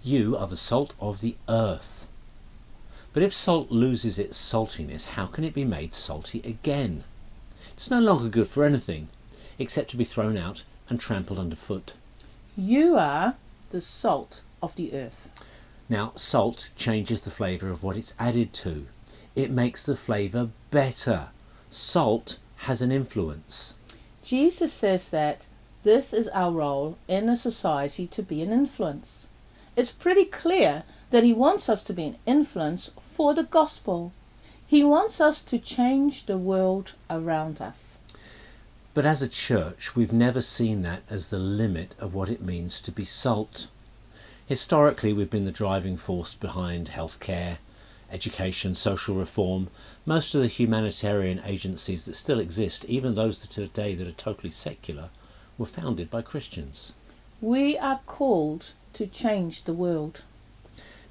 You are the salt of the earth. But if salt loses its saltiness, how can it be made salty again? It's no longer good for anything, except to be thrown out and trampled underfoot. You are the salt of the earth. Now, salt changes the flavour of what it's added to. It makes the flavour better. Salt has an influence. Jesus says that this is our role in a society, to be an influence. It's pretty clear that he wants us to be an influence for the gospel. He wants us to change the world around us. But as a church, we've never seen that as the limit of what it means to be salt. Historically, we've been the driving force behind healthcare, education, social reform. Most of the humanitarian agencies that still exist, even those that today that are totally secular, were founded by Christians. We are called to change the world.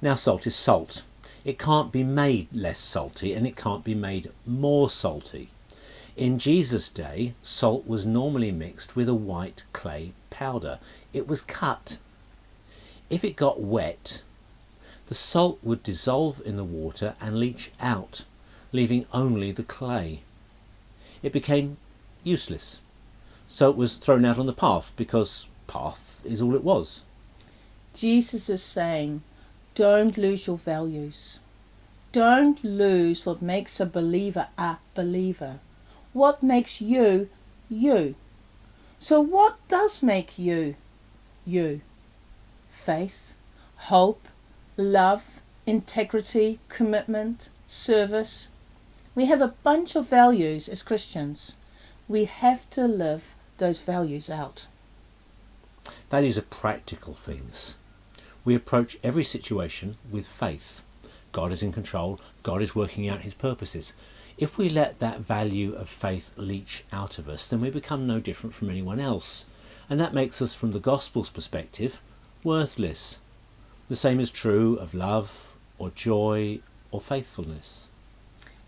Now, salt is salt. It can't be made less salty, and it can't be made more salty. In Jesus' day, salt was normally mixed with a white clay powder. It was cut. If it got wet, the salt would dissolve in the water and leach out, leaving only the clay. It became useless. So it was thrown out on the path, because path is all it was. Jesus is saying, don't lose your values. Don't lose what makes a believer a believer. What makes you, you. So what does make you, you? Faith, hope, love, integrity, commitment, service. We have a bunch of values as Christians. We have to live those values out. Values are practical things. We approach every situation with faith. God is in control. God is working out his purposes. If we let that value of faith leach out of us, then we become no different from anyone else. And that makes us, from the gospel's perspective, worthless. The same is true of love or joy or faithfulness.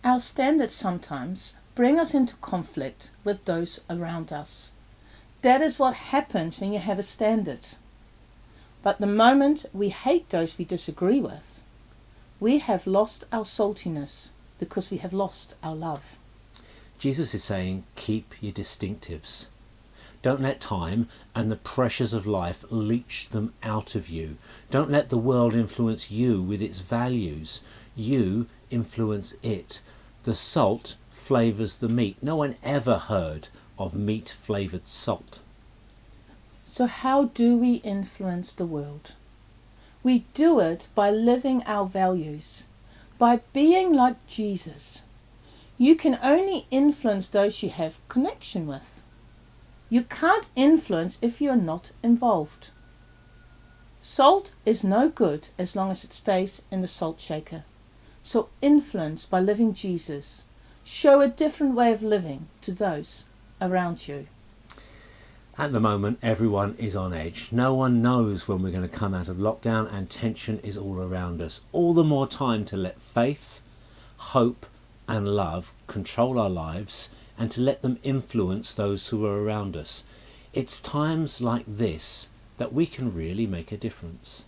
Our standards sometimes bring us into conflict with those around us. That is what happens when you have a standard. But the moment we hate those we disagree with, we have lost our saltiness, because we have lost our love. Jesus is saying, keep your distinctives. Don't let time and the pressures of life leach them out of you. Don't let the world influence you with its values. You influence it. The salt flavours the meat. No one ever heard of meat flavoured salt. So how do we influence the world? We do it by living our values, by being like Jesus. You can only influence those you have connection with. You can't influence if you're not involved. Salt is no good as long as it stays in the salt shaker. So influence by living Jesus. Show a different way of living to those around you. At the moment, everyone is on edge. No one knows when we're going to come out of lockdown, and tension is all around us. All the more time to let faith, hope and love control our lives, and to let them influence those who are around us. It's times like this that we can really make a difference.